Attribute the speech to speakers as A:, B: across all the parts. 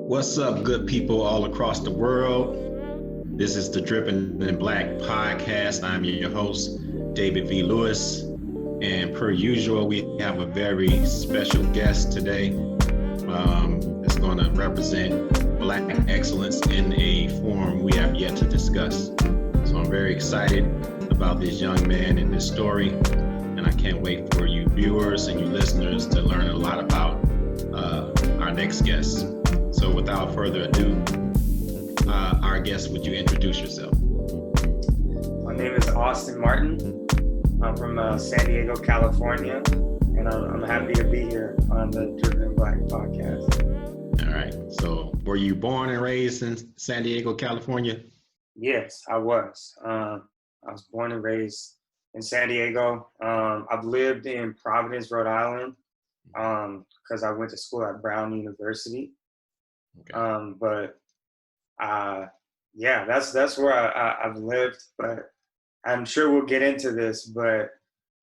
A: What's up, good people all across the world? This is the Drippin' in Black podcast. I'm your host, David V. Lewis. And per usual, we have a very special guest today that's going to represent Black excellence in a form we have yet to discuss. So I'm very excited about this young man and this story. And I can't wait for you viewers and you listeners to learn a lot about our next guest. So without further ado, our guest, would you introduce yourself?
B: My name is Austin Martin. I'm from San Diego, California, and I'm happy to be here on the Drippin' in Black podcast.
A: All right. So were you born and raised in San Diego, California?
B: Yes, I was. I was born and raised in San Diego. I've lived in Providence, Rhode Island, because I went to school at Brown University. Okay. That's where I've lived, but I'm sure we'll get into this, but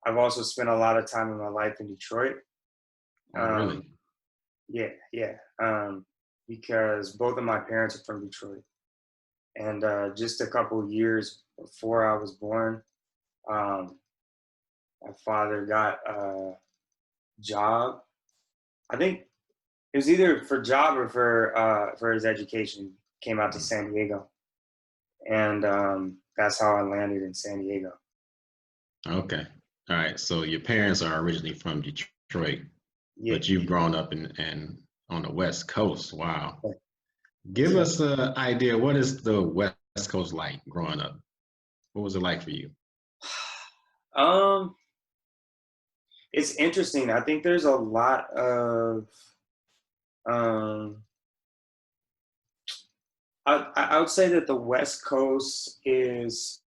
B: I've also spent a lot of time in my life in Detroit.
A: Really?
B: Yeah. Because both of my parents are from Detroit. And just a couple of years before I was born, my father got a job. I think it was either for job or for his education. Came out to San Diego, and that's how I landed in San Diego.
A: Okay. All right. So your parents are originally from Detroit, but you've grown up in on the West Coast. Wow. Give us an idea. What is the West Coast like growing up? What was it like for you?
B: It's interesting. I think there's a lot of I would say that the West Coast is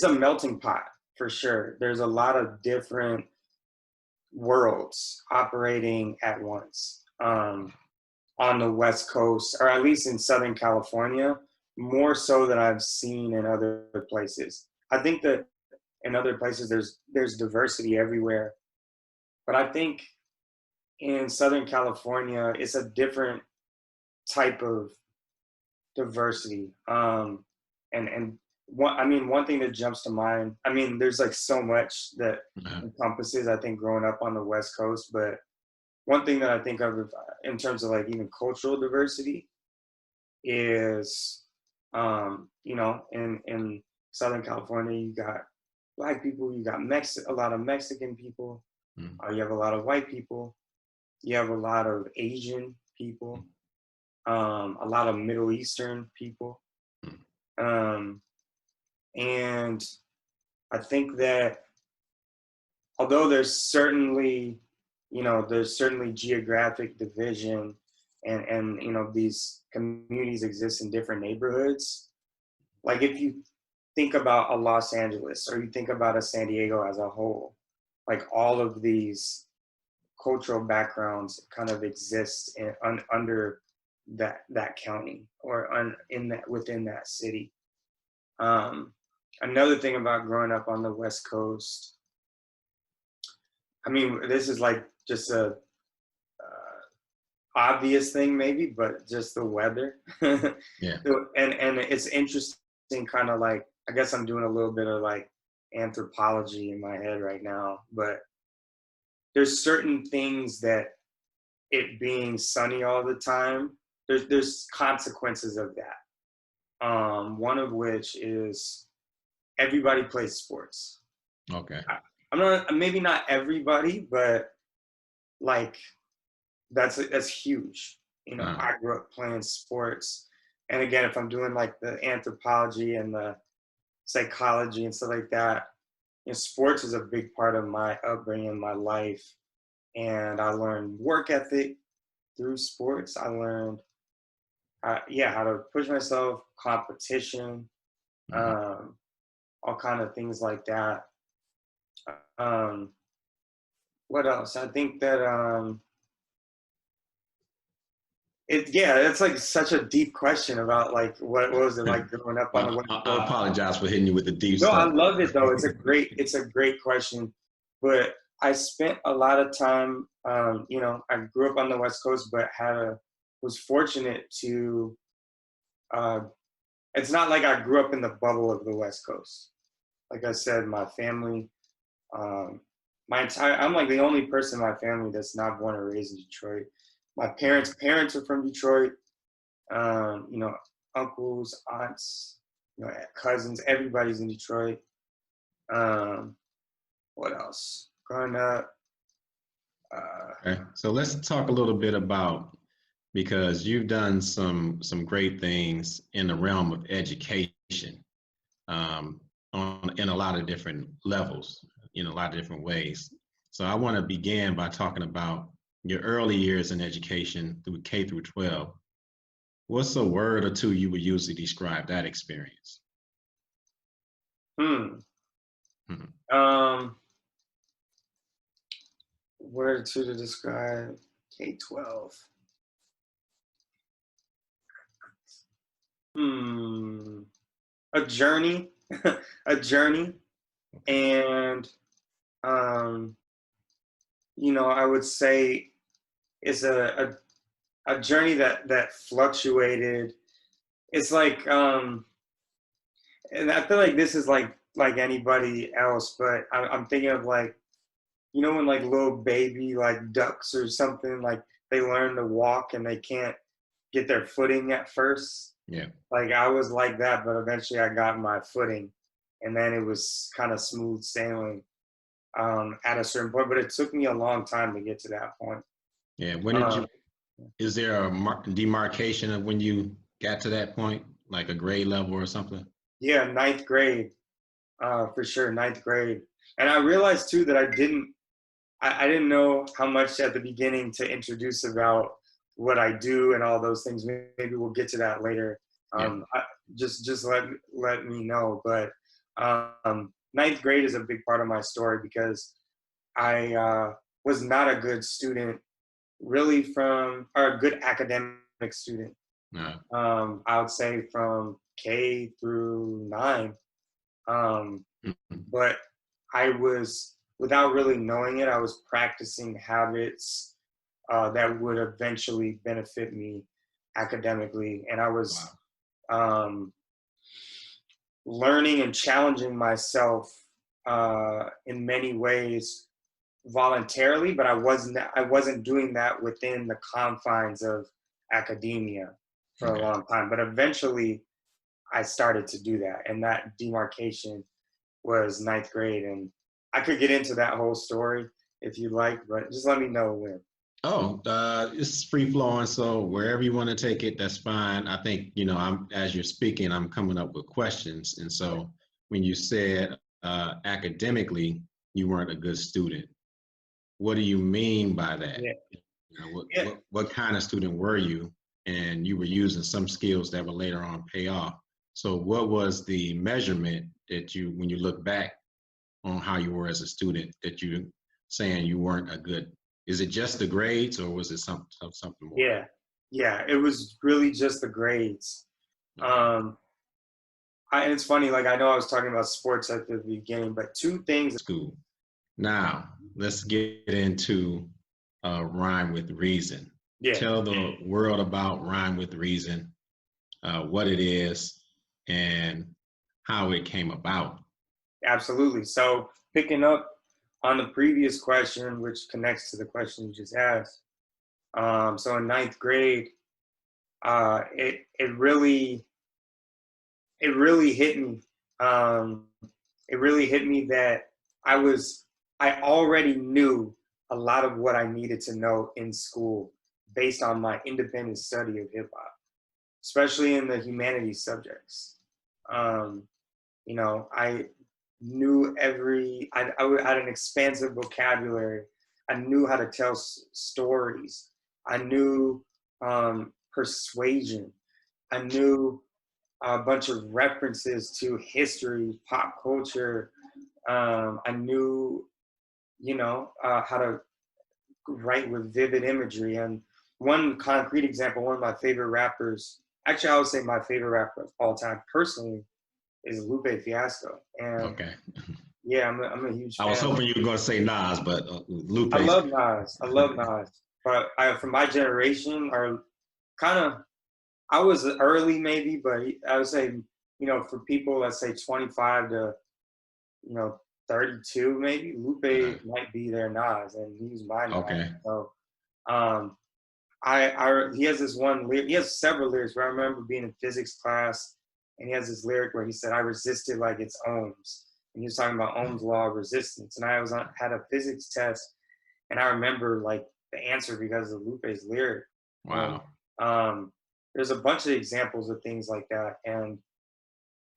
B: a melting pot for sure. There's a lot of different worlds operating at once on the West Coast, or at least in Southern California, more so than I've seen in other places. I think that in other places there's diversity everywhere, but I think in Southern California it's a different type of diversity. One thing that jumps to mind, there's like so much that encompasses, I think, growing up on the West Coast, but one thing that I think of in terms of like even cultural diversity is, in Southern California, you got Black people, you got a lot of Mexican people, you have a lot of white people, you have a lot of Asian people, a lot of Middle Eastern people. And I think that although there's certainly geographic division and these communities exist in different neighborhoods, like if you think about a Los Angeles or you think about a San Diego as a whole, like all of these cultural backgrounds kind of exist under that county or within that city. Another thing about growing up on the West Coast, this is like just a obvious thing maybe, but just the weather.
A: Yeah.
B: And it's interesting, kind of like, I guess I'm doing a little bit of like anthropology in my head right now, but there's certain things that it being sunny all the time, there's consequences of that. One of which is everybody plays sports.
A: Okay.
B: Maybe not everybody, but like that's huge. I grew up playing sports. And again, if I'm doing like the anthropology and the psychology and stuff like that, sports is a big part of my upbringing, my life. And I learned work ethic through sports. I learned how to push myself, competition, all kind of things like that. What else? I think that it's like such a deep question about like what was it like growing up on the West Coast.
A: I apologize for hitting you with the deep
B: stuff.
A: No,
B: I love it though. It's a great question. But I spent a lot of time, I grew up on the West Coast, but had a was fortunate to, it's not like I grew up in the bubble of the West Coast. Like I said, my family, I'm like the only person in my family that's not born and raised in Detroit. My parents are from Detroit. You know, uncles, aunts, you know, cousins, everybody's in Detroit. What else? Growing up.
A: Okay. So let's talk a little bit about, because you've done some great things in the realm of education, in a lot of different levels, in a lot of different ways. So I want to begin by talking about your early years in education through K through 12. What's a word or two you would use to describe that experience?
B: Hmm.
A: Hmm.
B: Word or two to describe K-12. A journey, a journey, and you know, I would say it's a journey that fluctuated. It's like, and I feel like this is like anybody else, but I'm thinking of like, you know, when like little baby like ducks or something, like they learn to walk and they can't get their footing at first.
A: Yeah.
B: Like I was like that, but eventually I got my footing, and then it was kind of smooth sailing at a certain point. But it took me a long time to get to that point.
A: Yeah. When did you? Is there a demarcation of when you got to that point, like a grade level or something?
B: Yeah, ninth grade, for sure, ninth grade. And I realized too that I didn't know how much at the beginning to introduce about what I do and all those things. Maybe we'll get to that later.
A: Yeah.
B: Just let me know. But ninth grade is a big part of my story because I was not a good student, really, or a good academic student.
A: No.
B: I would say from K through 9. But I was, without really knowing it, I was practicing habits that would eventually benefit me academically. And I was learning and challenging myself in many ways voluntarily, but I wasn't doing that within the confines of academia for a long time. But eventually I started to do that. And that demarcation was ninth grade. And I could get into that whole story if you like, but just let me know when.
A: Oh, it's free flowing. So wherever you want to take it, that's fine. I think, you know, as you're speaking, I'm coming up with questions. And so when you said academically, you weren't a good student, what do you mean by that?
B: Yeah.
A: You know, what kind of student were you? And you were using some skills that will later on pay off. So what was the measurement that you, when you look back on how you were as a student, that you saying you weren't a good? Is it just the grades, or was it something more?
B: Yeah, it was really just the grades. And it's funny, like I know I was talking about sports at the beginning, but two things.
A: School. Now let's get into Rhyme with Reason.
B: Yeah.
A: Tell the world about Rhyme with Reason, what it is, and how it came about.
B: Absolutely. So picking up on the previous question, which connects to the question you just asked. So in ninth grade, it really hit me. It really hit me that I already knew a lot of what I needed to know in school based on my independent study of hip hop, especially in the humanities subjects. You know, I knew I had an expansive vocabulary. I knew how to tell stories. I knew persuasion. I knew a bunch of references to history, pop culture. I knew, you know, how to write with vivid imagery. And one concrete example, one of my favorite rappers, actually I would say my favorite rapper of all time personally, is Lupe Fiasco. And yeah, I'm a huge fan.
A: I was hoping you were going to say Nas, but Lupe.
B: I love Nas. But for my generation, or kind of, I was early maybe, but I would say, for people, let's say 25 to, 32 maybe, Lupe might be their Nas, and he's my Nas.
A: Okay.
B: So, um, he has this one lyric, he has several lyrics where I remember being in physics class, and he has this lyric where he said, "I resisted like it's ohms." And he was talking about Ohm's law of resistance. And I had a physics test, and I remember like the answer because of Lupe's lyric.
A: Wow.
B: And there's a bunch of examples of things like that. And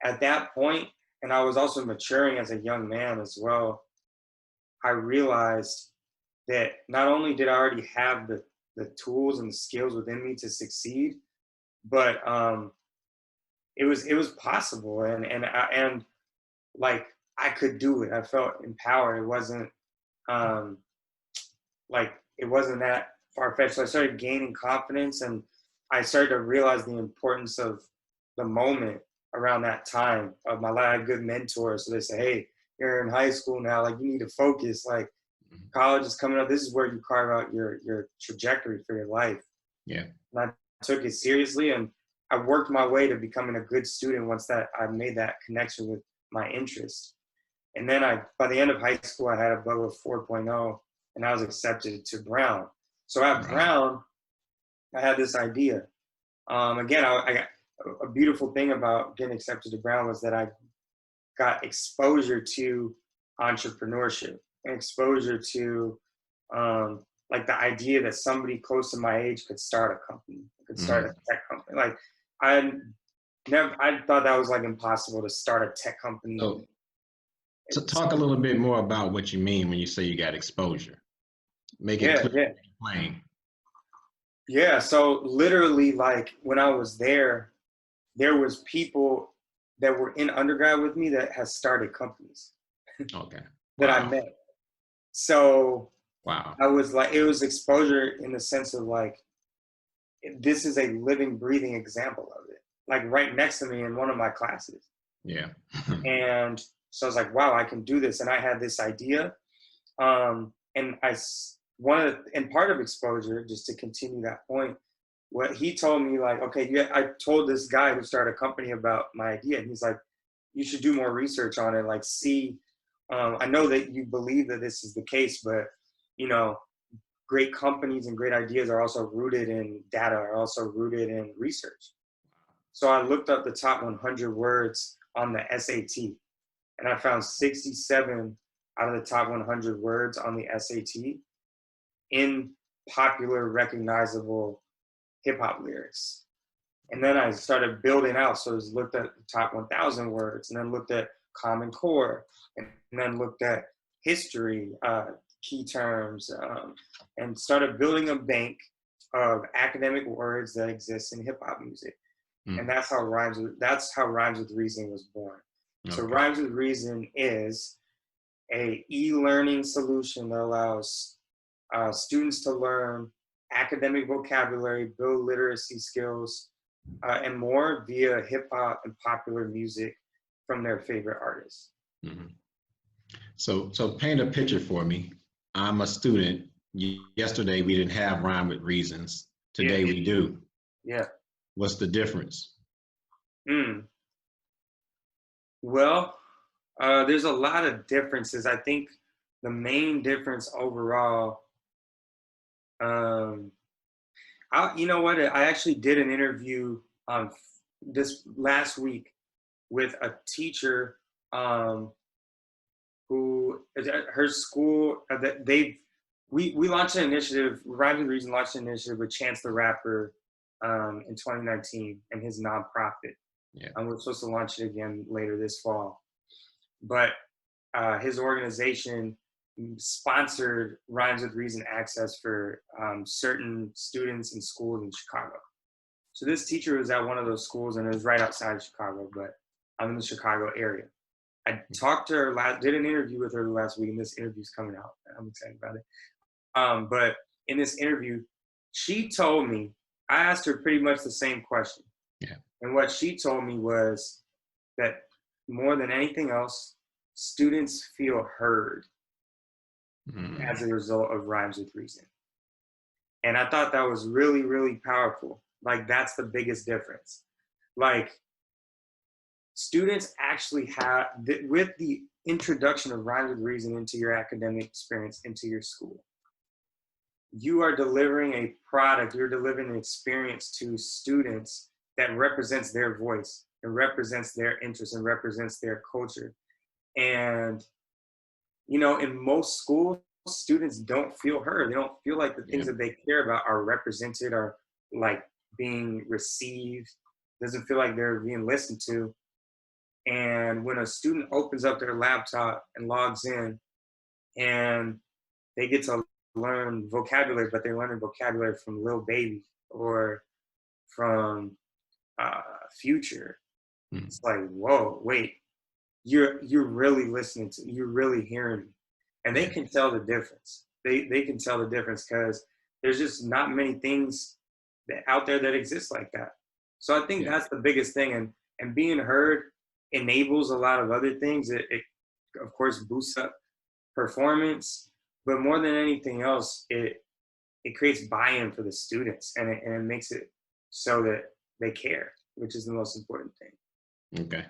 B: at that point, and I was also maturing as a young man as well, I realized that not only did I already have the tools and the skills within me to succeed, but it was possible, and like I could do it. I felt empowered. It wasn't um, like it wasn't that far fetched. So I started gaining confidence, and I started to realize the importance of the moment around that time of my life. I had good mentors, so they say, "Hey, you're in high school now. Like you need to focus. Like college is coming up. This is where you carve out your trajectory for your life."
A: Yeah.
B: And I took it seriously, and I worked my way to becoming a good student once that I made that connection with my interest. And then by the end of high school, I had a BOA 4.0, and I was accepted to Brown. So at Brown, I had this idea. Again, I got a beautiful thing about getting accepted to Brown was that I got exposure to entrepreneurship and exposure to like the idea that somebody close to my age could start a company, could start a tech company. Like I thought that was like impossible to start a tech company.
A: So talk a little bit more about what you mean when you say you got exposure. Make it clear, plain.
B: Yeah, so literally like when I was there was people that were in undergrad with me that had started companies.
A: Okay.
B: That I met. So
A: wow.
B: I was like, it was exposure in the sense of like, this is a living, breathing example of it. Like right next to me in one of my classes.
A: Yeah.
B: And so I was like, wow, I can do this. And I had this idea. And part of exposure, just to continue that point, what he told me, like, okay, I told this guy who started a company about my idea, and he's like, you should do more research on it. Like, see, I know that you believe that this is the case, but great companies and great ideas are also rooted in data, are also rooted in research. So I looked up the top 100 words on the SAT, and I found 67 out of the top 100 words on the SAT in popular, recognizable hip hop lyrics. And then I started building out. So I looked at the top 1,000 words, and then looked at Common Core, and then looked at history, key terms, and started building a bank of academic words that exist in hip hop music. And that's how Rhymes with Reason was born. Okay. So Rhymes with Reason is a e-learning solution that allows students to learn academic vocabulary, build literacy skills, and more via hip hop and popular music from their favorite artists.
A: Mm-hmm. So paint a picture for me. I'm a student. Yesterday we didn't have Rhyme with Reasons. Today we do.
B: Yeah.
A: What's the difference?
B: Well, there's a lot of differences. I think the main difference overall, you know what? I actually did an interview this last week with a teacher who her school we launched an initiative. Rhymes with Reason launched an initiative with Chance the Rapper in 2019 and his nonprofit. Yeah. We're supposed to launch it again later this fall. But his organization sponsored Rhymes with Reason access for certain students in schools in Chicago. So this teacher was at one of those schools, and it was right outside of Chicago, but I'm in the Chicago area. I talked to her, did an interview with her last week, and this interview's coming out. I'm excited about it. But in this interview, she told me, I asked her pretty much the same question. Yeah. And what she told me was that more than anything else, students feel heard as a result of Rhymes with Reason. And I thought that was really, really powerful Like, that's the biggest difference. Like, students actually have, with the introduction of rhymes with reason into your academic experience, into your school, you are delivering a product, you're delivering an experience to students that represents their voice and represents their interests and represents their culture. And, you know, in most schools, students don't feel heard. They don't feel like the things
A: Yeah.
B: that they care about are represented, or like being received. Doesn't feel like they're being listened to. And when a student opens up their laptop and logs in, and they get to learn vocabulary, but they're learning vocabulary from Lil Baby or from Future,
A: Mm.
B: it's like, whoa, wait, you're really listening to, you're really hearing me. And they
A: Yeah.
B: can tell the difference. They can tell the difference, because there's just not many things out there that exist like that. So I think
A: Yeah.
B: that's the biggest thing. And being heard enables a lot of other things. It of course boosts up performance, but more than anything else, it creates buy-in for the students, and it makes it so that they care, which is the most important thing.
A: Okay.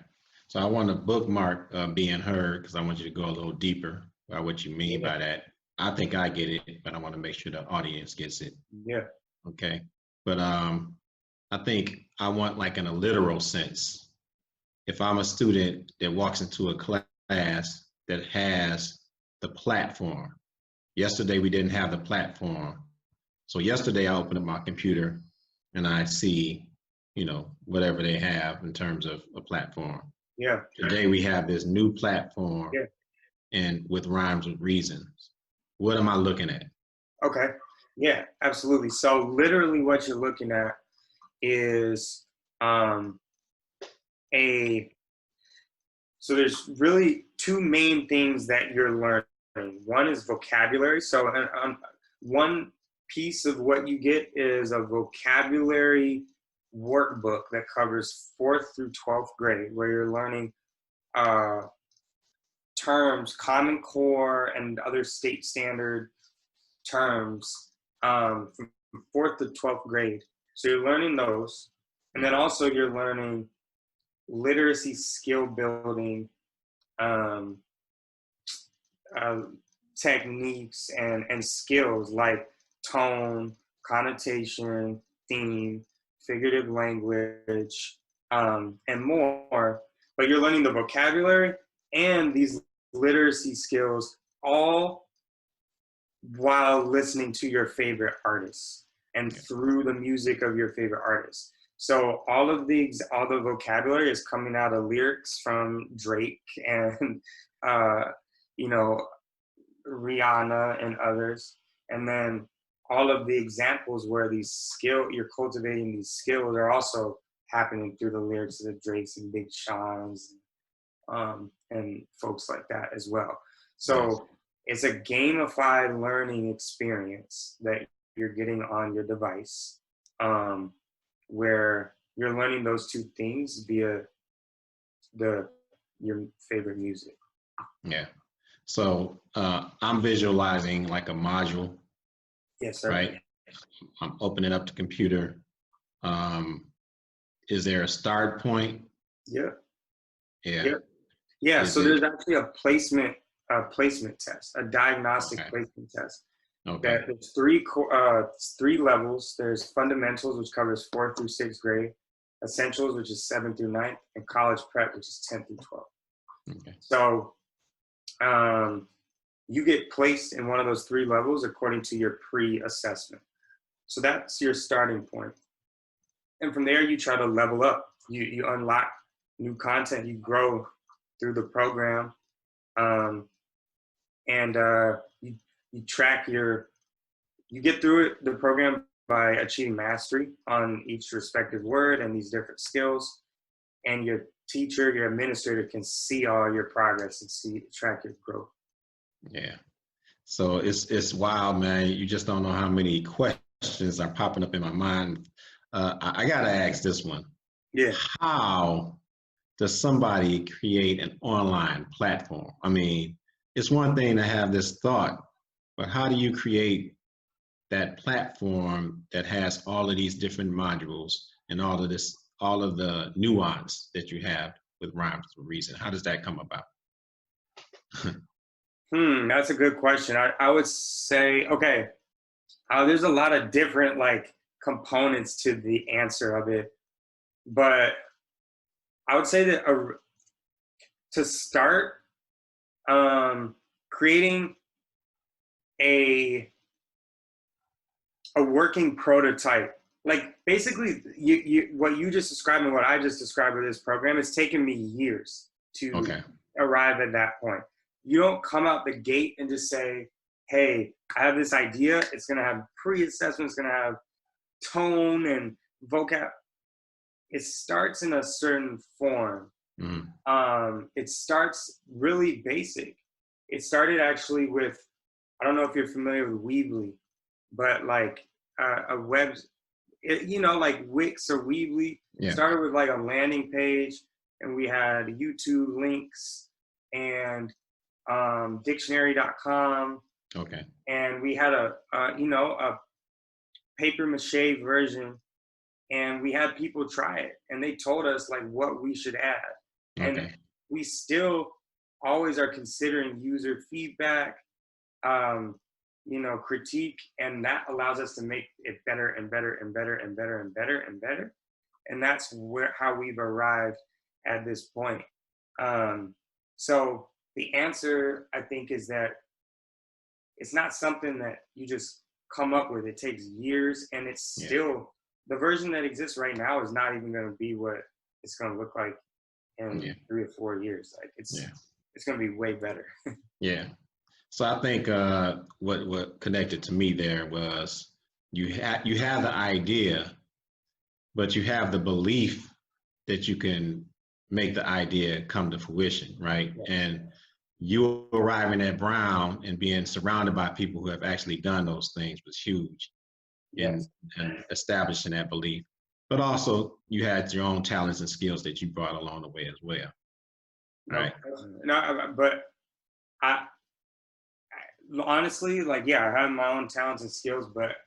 A: So I want to bookmark being heard, because I want you to go a little deeper by what you mean by that. I think I get it, but I want to make sure the audience gets it.
B: Yeah.
A: Okay. But I think I want, like, in a literal sense, if I'm a student that walks into a class that has the platform. Yesterday we didn't have the platform. So yesterday I opened up my computer and I see, you know, whatever they have in terms of a platform.
B: Yeah.
A: Today we have this new platform,
B: Yeah.
A: and with rhymes with reasons. What am I looking at?
B: Okay. Yeah, absolutely. So literally what you're looking at is so there's really two main things that you're learning. One is vocabulary. So one piece of what you get is a vocabulary workbook that covers 4th through 12th grade, where you're learning terms, Common Core and other state standard terms from 4th to 12th grade. So you're learning those. And then also you're learning literacy skill building techniques and skills like tone, connotation, theme, figurative language, and more. But you're learning the vocabulary and these literacy skills, all while listening to your favorite artists and through the music of your favorite artists. So all the vocabulary is coming out of lyrics from Drake and you know, Rihanna and others. And then all of the examples where you're cultivating these skills are also happening through the lyrics of the Drakes and Big Sean's and folks like that as well. So it's a gamified learning experience that you're getting on your device, where you're learning those two things via your favorite music.
A: Yeah. So I'm visualizing like a module.
B: Yes, sir.
A: Right. I'm opening up the computer. Is there a start point?
B: Yeah.
A: Yeah.
B: Yeah. So there's actually a placement test, a diagnostic placement test.
A: Okay.
B: There's three levels. There's fundamentals, which covers 4th through 6th grade, essentials, which is 7th through 9th, and college prep, which is 10th through 12th.
A: Okay.
B: So you get placed in one of those 3 levels according to your pre-assessment. So that's your starting point. And from there, you try to level up. You unlock new content. You grow through the program. You track you get through the program by achieving mastery on each respective word and these different skills. And your teacher, your administrator can see all your progress and track your growth.
A: Yeah. So it's wild, man. You just don't know how many questions are popping up in my mind. I got to ask this one.
B: Yeah.
A: How does somebody create an online platform? I mean, it's one thing to have this thought, but how do you create that platform that has all of these different modules and all of the nuance that you have with Rhymes for Reason? How does that come about?
B: That's a good question. I would say, okay, there's a lot of different like components to the answer of it, but I would say that to start, creating a working prototype, like basically you what you just described and what I just described with this program, it's taken me years to arrive at that point. You don't come out the gate and just say, hey, I have this idea. It's going to have pre-assessment. It's going to have tone and vocab. It starts in a certain form. It starts really basic. It started actually with, I don't know if you're familiar with Weebly, but like a web, like Wix or Weebly, started with like a landing page, and we had YouTube links and dictionary.com.
A: Okay.
B: And we had a paper mache version, and we had people try it, and they told us like what we should add. And we still always are considering user feedback, critique, and that allows us to make it better and better and better and better and better and better. And that's how we've arrived at this point. So the answer, I think, is that it's not something that you just come up with. It takes years, and it's still, the version that exists right now is not even going to be what it's going to look like in 3 or 4 years. Like it's going to be way better.
A: So I think what connected to me there was you have the idea, but you have the belief that you can make the idea come to fruition, right? And you arriving at Brown and being surrounded by people who have actually done those things was huge in establishing that belief. But also you had your own talents and skills that you brought along the way as well, right?
B: No, but I honestly, like, I have my own talents and skills, but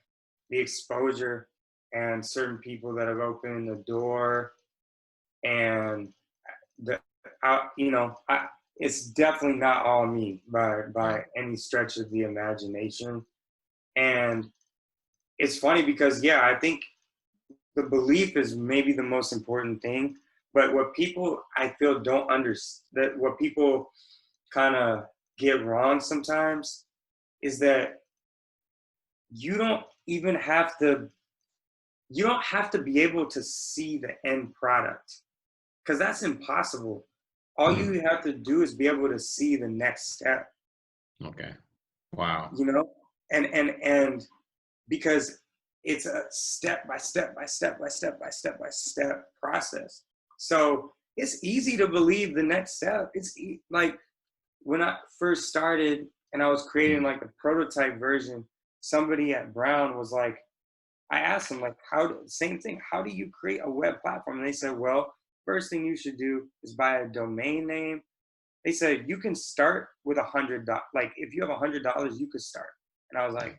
B: the exposure and certain people that have opened the door, and it's definitely not all me by any stretch of the imagination. And it's funny because, I think the belief is maybe the most important thing, but what people, I feel, don't understand, what people kind of get wrong sometimes, is that you don't have to be able to see the end product, because that's impossible. All you have to do is be able to see the next step.
A: Okay. Wow.
B: And because it's a step by step process. So it's easy to believe the next step. It's like when I first started and I was creating like a prototype version, somebody at Brown was like, I asked them, like, same thing, how do you create a web platform? And they said, well, first thing you should do is buy a domain name. They said, you can start with $100. Like, if you have $100, you could start. And I was like,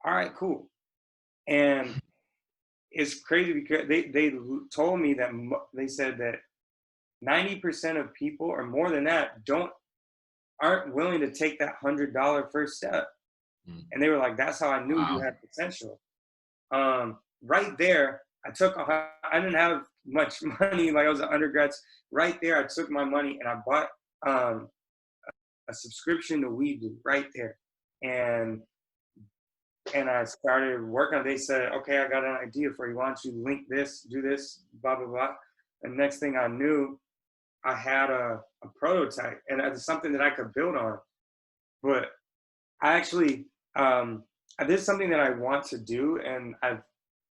B: all right, cool. And it's crazy because they told me that, they said that 90% of people, or more than that, aren't willing to take that $100 first step. And they were like, that's how I knew you had potential. Right there, I didn't have much money, like I was an undergrad. Right there, I took my money and I bought a subscription to Weebly right there. And I started working. They said, okay, I got an idea for you. Why don't you link this, do this, blah, blah, blah. And next thing I knew, I had a prototype, and it's something that I could build on. But I actually, this is something that I want to do, and I've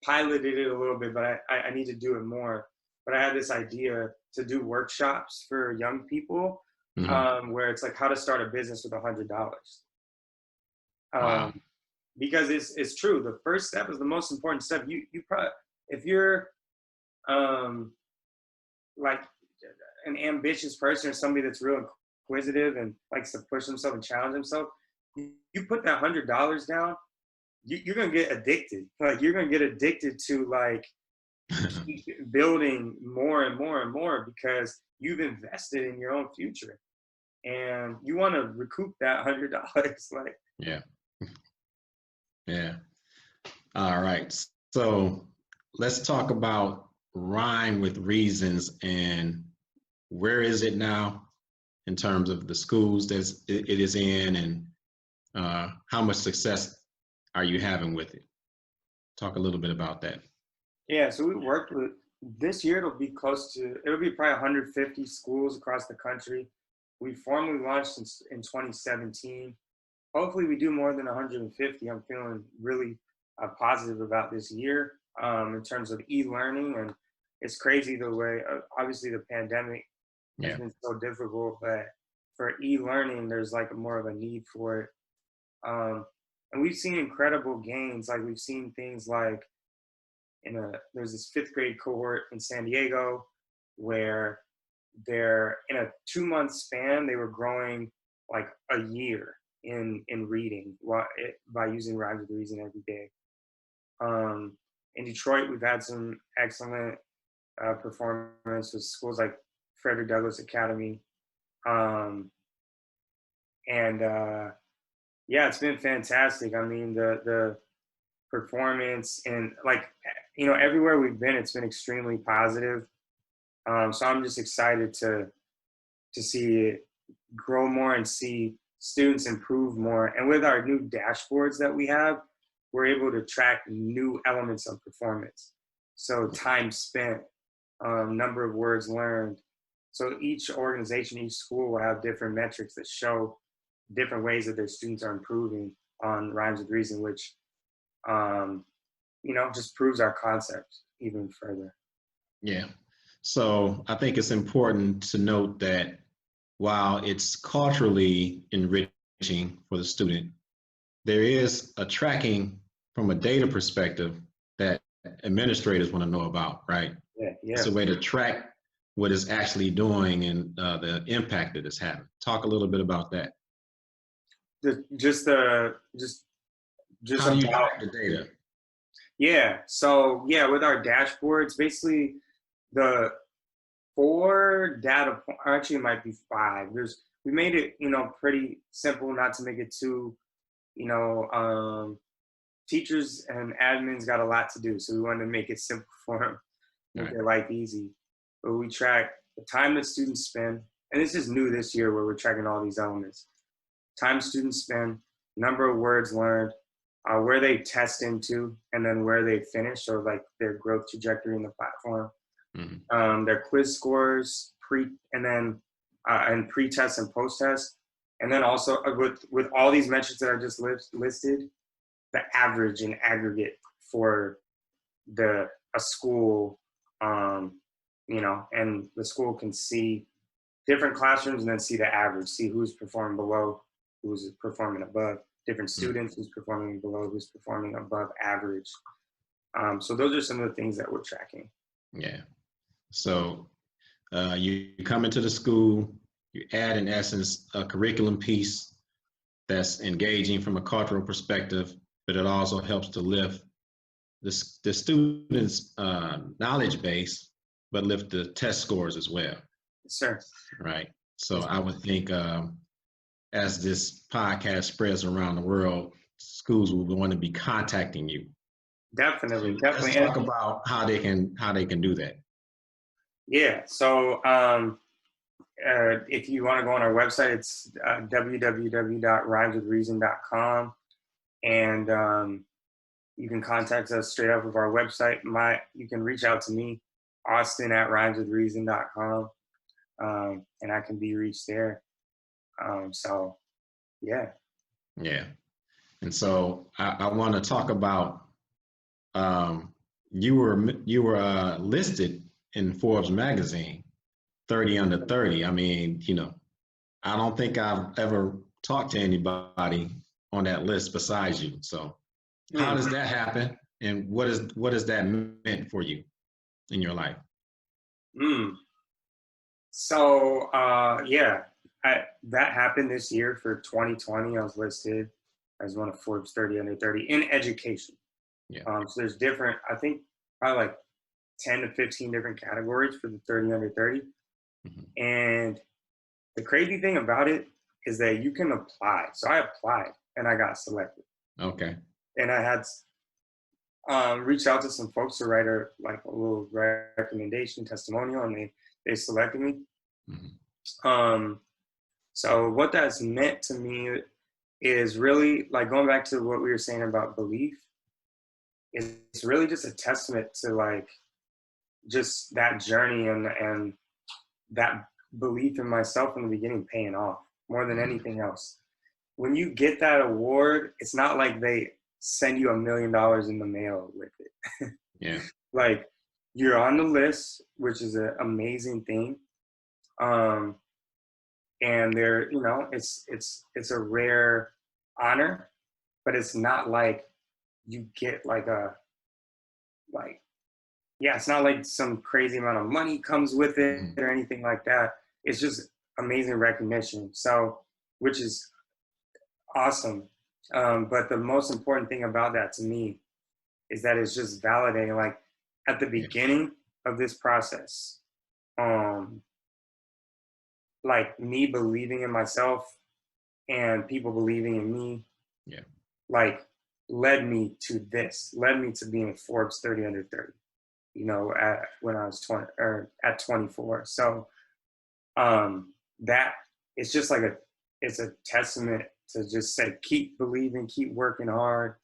B: piloted it a little bit, but I need to do it more. But I had this idea to do workshops for young people, where it's like how to start a business with $100. Because it's true. The first step is the most important step. You probably, if you're like an ambitious person or somebody that's real inquisitive and likes to push himself and challenge himself, you put that $100 down, you're gonna get addicted. Like you're gonna get addicted to like keep building more and more and more because you've invested in your own future and you want to recoup that $100. Like,
A: Yeah. Yeah. All right. So let's talk about Rhyme with Reasons and where is it now in terms of the schools that it is in, and how much success are you having with it? Talk a little bit about that.
B: yeah, so we worked with this year. It'll be probably 150 schools across the country. We formally launched in 2017. Hopefully, we do more than 150. I'm feeling really positive about this year in terms of e-learning, and it's crazy the way. Obviously, the pandemic has
A: Yeah.
B: been so difficult, but for e-learning, there's like more of a need for it. And we've seen incredible gains. Like we've seen things like there's this fifth grade cohort in San Diego where they're in a 2-month span, they were growing like a year in reading by using Rhymes with Reason every day. In Detroit, we've had some excellent performance with schools like Frederick Douglass Academy. And yeah, it's been fantastic. I mean, the performance and like, everywhere we've been, it's been extremely positive. So I'm just excited to see it grow more and see students improve more. And with our new dashboards that we have, we're able to track new elements of performance. So time spent, number of words learned. So each organization, each school will have different metrics that show different ways that their students are improving on Rhymes with Reason, which, just proves our concept even further.
A: Yeah. So I think it's important to note that while it's culturally enriching for the student, there is a tracking from a data perspective that administrators want to know about, right?
B: Yeah.
A: It's a way to track what it's actually doing and the impact that it's having. Talk a little bit about that.
B: Just
A: How do you
B: about
A: track the data?
B: Yeah. So yeah, with our dashboards, basically the 4 data points, actually it might be 5. We made it, pretty simple, not to make it too, teachers and admins got a lot to do. So we wanted to make it simple for them, make their life easy. But we track the time that students spend, and this is new this year where we're tracking all these elements. Time students spend, number of words learned, where they test into, and then where they finish, or like their growth trajectory in the platform. Mm-hmm. Their quiz scores, and pre-test and post-test. And then also with all these metrics that I just listed, the average and aggregate for a school, and the school can see different classrooms and then see the average, see who's performing below, who's performing above, different students, who's performing below, who's performing above average. So those are some of the things that we're tracking.
A: Yeah. So you come into the school, you add in essence a curriculum piece that's engaging from a cultural perspective, but it also helps to lift the students' knowledge base, but lift the test scores as well.
B: Yes, sir.
A: Right. So I would think as this podcast spreads around the world, schools will want to be contacting you.
B: Definitely.
A: Let's talk about how they can do that.
B: Yeah. So if you want to go on our website, it's www.rhymeswithreason.com, and you can contact us straight off of our website. You can reach out to me, Austin@rhymeswithreason.com, and I can be reached there. So, yeah.
A: Yeah. And so I want to talk about you were listed in Forbes magazine, 30 under 30. I mean, I don't think I've ever talked to anybody on that list besides you. So how does that happen? And what is that meant for you in your life?
B: So, yeah, that happened this year for 2020. I was listed. as one of Forbes 30 under 30 in education.
A: Yeah.
B: So there's different, I think probably like 10 to 15 different categories for the 30 under 30.
A: Mm-hmm.
B: And the crazy thing about it is that you can apply. So I applied and I got selected.
A: Okay.
B: And I had reached out to some folks to write a little recommendation testimonial, and they selected me.
A: Mm-hmm.
B: So what that's meant to me is really like going back to what we were saying about belief. It's really just a testament to like just that journey and that belief in myself in the beginning paying off more than anything else. When you get that award, it's not like they send you $1 million in the mail with it.
A: Yeah.
B: Like you're on the list, which is an amazing thing. And there, you know, it's a rare honor, but it's not like you get it's not like some crazy amount of money comes with it
A: Mm-hmm.
B: or anything like that. It's just amazing recognition. So, which is awesome. But the most important thing about that to me is that it's just validating. Like at the beginning of this process, like me believing in myself and people believing in me, like led me to being Forbes 30 under 30, you know, when I was 20 or at 24. So that it's just like it's a testament to just say, keep believing, keep working hard,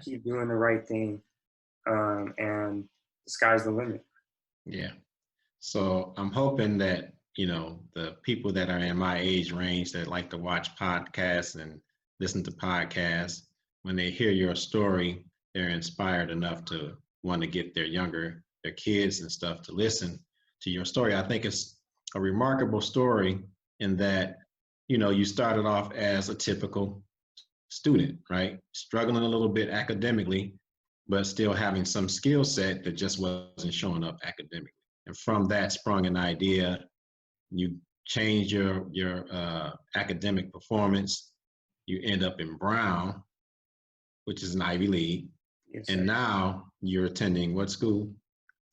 B: keep doing the right thing. And the sky's the limit.
A: Yeah. So I'm hoping that, you know, the people that are in my age range that like to watch podcasts and listen to podcasts, when they hear your story, they're inspired enough to want to get their kids and stuff to listen to your story. I think it's a remarkable story in that, you know, you started off as a typical student, right? Struggling a little bit academically, but still having some skill set that just wasn't showing up academically. And from that sprung an idea. You change your academic performance. You end up in Brown, which is an Ivy League.
B: Yes,
A: and
B: sir.
A: now you're attending what school?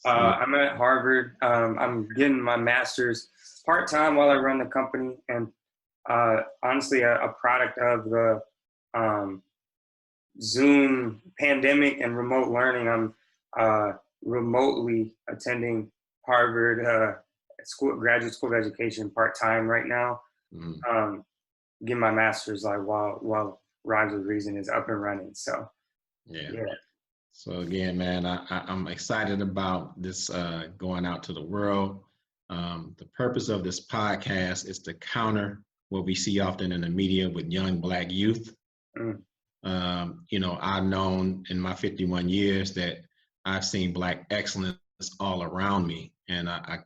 B: I'm at Harvard. I'm getting my master's part-time while I run the company. And honestly, a product of the Zoom pandemic and remote learning, I'm remotely attending Harvard graduate school of education part-time right now.
A: Mm-hmm.
B: Getting my master's while Rhymes with Reason is up and running. So
A: yeah. So again, man, I'm excited about this going out to the world. The purpose of this podcast is to counter what we see often in the media with young Black youth. You know, I've known in my 51 years that I've seen Black excellence all around me, and I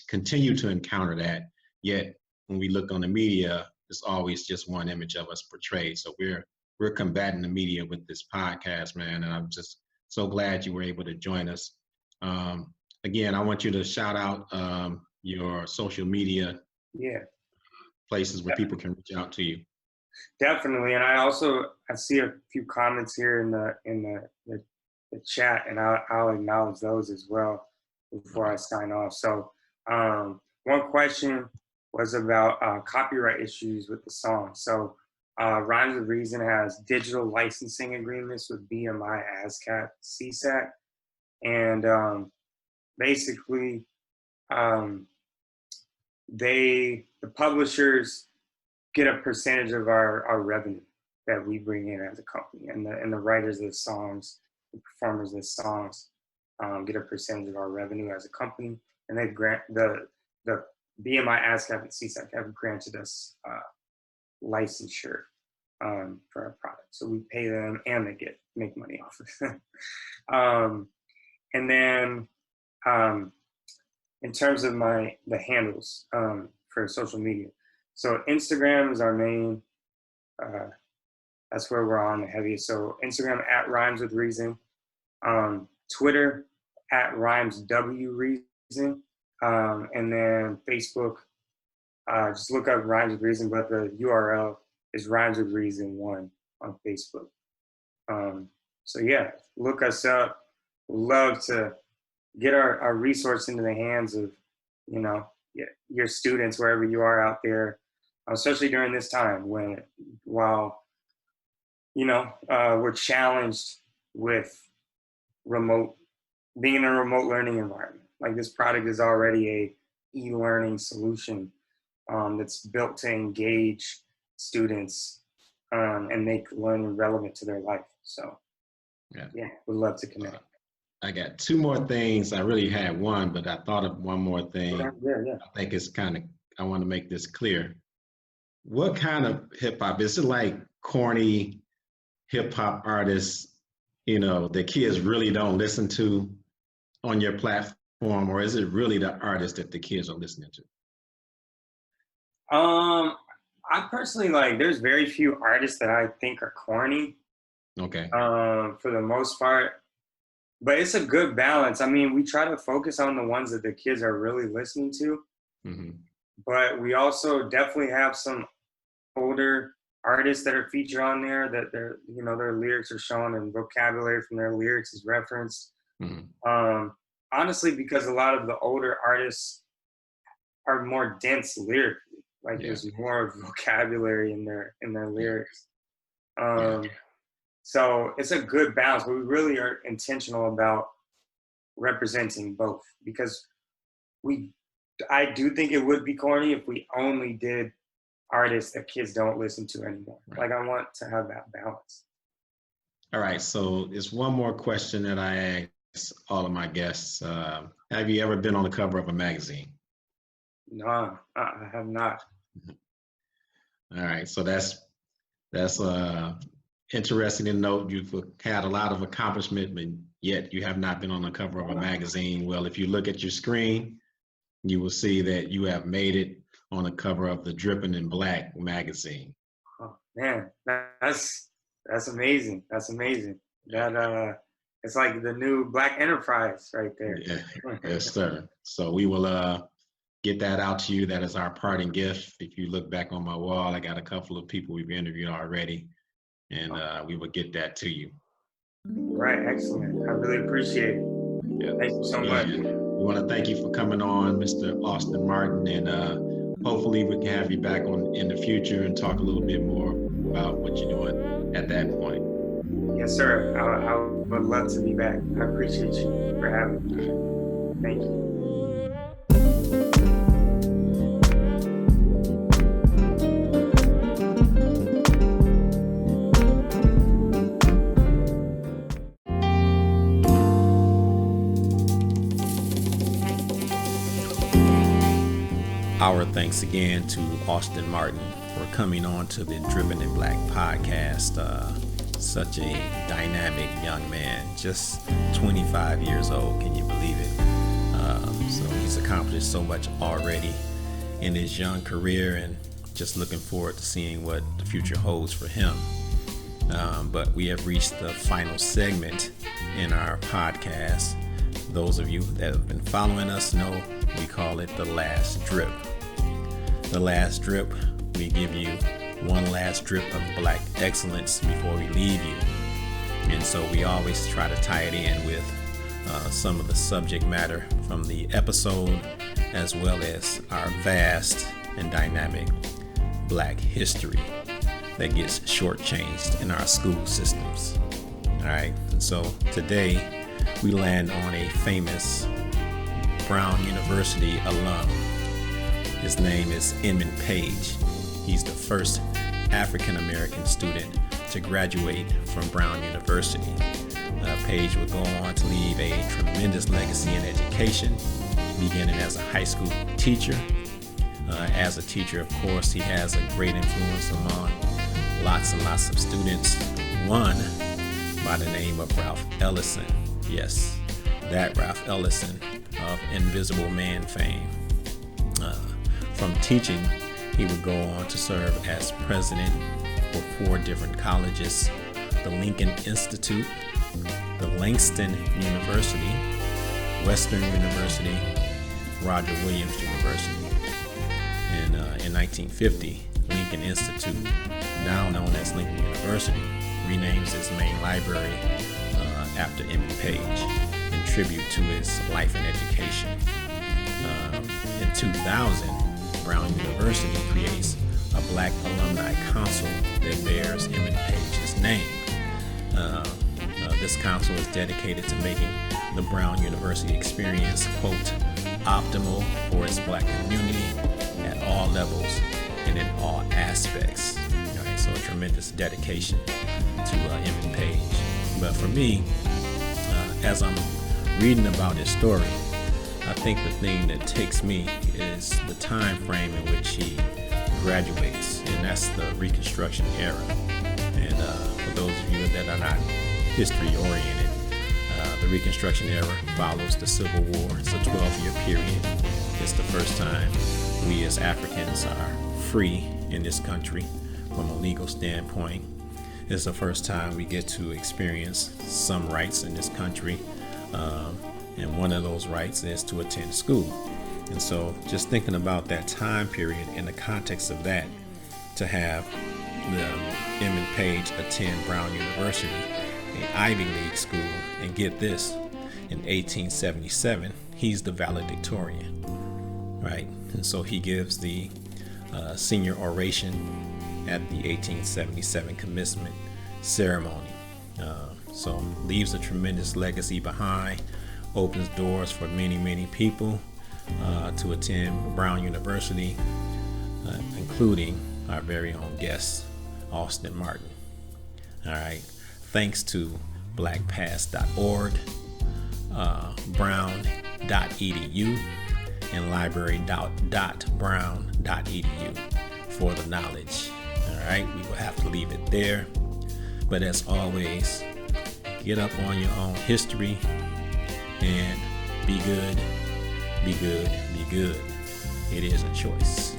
A: continue to encounter that. Yet when we look on the media, it's always just one image of us portrayed. So we're combating the media with this podcast, man, and I'm just so glad you were able to join us. Again, I want you to shout out your social media places where people can reach out to you.
B: Definitely, and I see a few comments here in the chat, and I'll acknowledge those as well before I sign off. So one question was about copyright issues with the song. So Rhymes with Reason has digital licensing agreements with BMI, ASCAP, CSAC, and basically the publishers get a percentage of our revenue that we bring in as a company, and the writers of the songs, the performers of the songs get a percentage of our revenue as a company, and they grant the BMI, ASCAP, and CSAC have granted us licensure for our product, so we pay them and they make money off of it. And then in terms of the handles for social media. So Instagram is our main, that's where we're on the heaviest. So Instagram at Rhymes with Reason, Twitter at Rhymes W Reason, and then Facebook, just look up Rhymes with Reason, but the URL is Rhymes with Reason 1 on Facebook. So yeah, look us up. Love to get our resource into the hands of, your students wherever you are out there, especially during this time while we're challenged with being in a remote learning environment. Like, this product is already a e-learning solution that's built to engage students and make learning relevant to their life. So yeah, we'd love to connect.
A: I got two more things. I really had one, but I thought of one more thing.
B: Yeah.
A: I think it's I want to make this clear. What kind of hip hop? Is it like corny hip hop artists, the kids really don't listen to on your platform, or is it really the artists that the kids are listening to?
B: I personally, there's very few artists that I think are corny.
A: Okay.
B: For the most part, but it's a good balance. I mean, we try to focus on the ones that the kids are really listening to, but we also definitely have some older artists that are featured on there that their lyrics are shown and vocabulary from their lyrics is referenced. Honestly, because a lot of the older artists are more dense lyrically. There's more vocabulary in their lyrics. So it's a good balance, but we really are intentional about representing both, because I do think it would be corny if we only did artists that kids don't listen to anymore. Right. I want to have that balance.
A: All right, so it's one more question that I ask all of my guests. Have you ever been on the cover of a magazine?
B: No, I have not.
A: All right, so that's interesting to note. You've had a lot of accomplishment, but yet you have not been on the cover of a magazine. Well, if you look at your screen, you will see that you have made it on the cover of the Drippin' in Black magazine.
B: Oh man, that's amazing. That's amazing. That it's like the new Black enterprise right there.
A: Yeah. Yes, sir. So we will get that out to you. That is our parting gift. If you look back on my wall, I got a couple of people we've interviewed already, and we will get that to you.
B: Right, excellent. I really appreciate it. Yeah. Thank you so much.
A: We want to thank you for coming on, Mr. Austin Martin, and hopefully we can have you back on in the future and talk a little bit more about what you're doing at that point.
B: Yes, sir. I would love to be back. I appreciate you for having me. Thank you.
A: Our thanks again to Austin Martin for coming on to the Drippin' in Black podcast. Such a dynamic young man, just 25 years old. Can you believe it? So he's accomplished so much already in his young career, and just looking forward to seeing what the future holds for him. But we have reached the final segment in our podcast. Those of you that have been following us know we call it the last drip. The last drip, we give you one last drip of Black excellence before we leave you. And so we always try to tie it in with some of the subject matter from the episode, as well as our vast and dynamic Black history that gets shortchanged in our school systems. All right, and so today we land on a famous Brown University alum. His name is Inman Page. He's the first African-American student to graduate from Brown University. Page would go on to leave a tremendous legacy in education, beginning as a high school teacher. As a teacher, of course, he has a great influence among lots and lots of students. One by the name of Ralph Ellison. Yes, that Ralph Ellison of Invisible Man fame. From teaching, he would go on to serve as president for 4 different colleges: the Lincoln Institute, the Langston University, Western University, Roger Williams University. In 1950, Lincoln Institute, now known as Lincoln University,
C: University renames its main library after Emmett Page in tribute to his life and education. In 2000, Brown University creates a Black Alumni Council that bears Emmett Page's name. This council is dedicated to making the Brown University experience, quote, optimal for its Black community at all levels and in all aspects. All right, so a tremendous dedication to Emmett Page. But for me, as I'm reading about his story, I think the thing that takes me is the time frame in which he graduates, and that's the Reconstruction era. And for those of you that are not history oriented, the Reconstruction era follows the Civil War. It's a 12-year period. It's the first time we as Africans are free in this country from a legal standpoint. It's the first time we get to experience some rights in this country. And one of those rights is to attend school. And so just thinking about that time period in the context of that, to have the Emmett Page attend Brown University, an Ivy League school, and get this, in 1877, he's the valedictorian, right? And so he gives the senior oration at the 1877 commencement ceremony. So leaves a tremendous legacy behind, opens doors for many, many people to attend Brown University, including our very own guest, Austin Martin. All right. Thanks to blackpast.org, brown.edu, and library.brown.edu for the knowledge. All right. We will have to leave it there. But as always, get up on your own history and be good, be good, be good. It is a choice.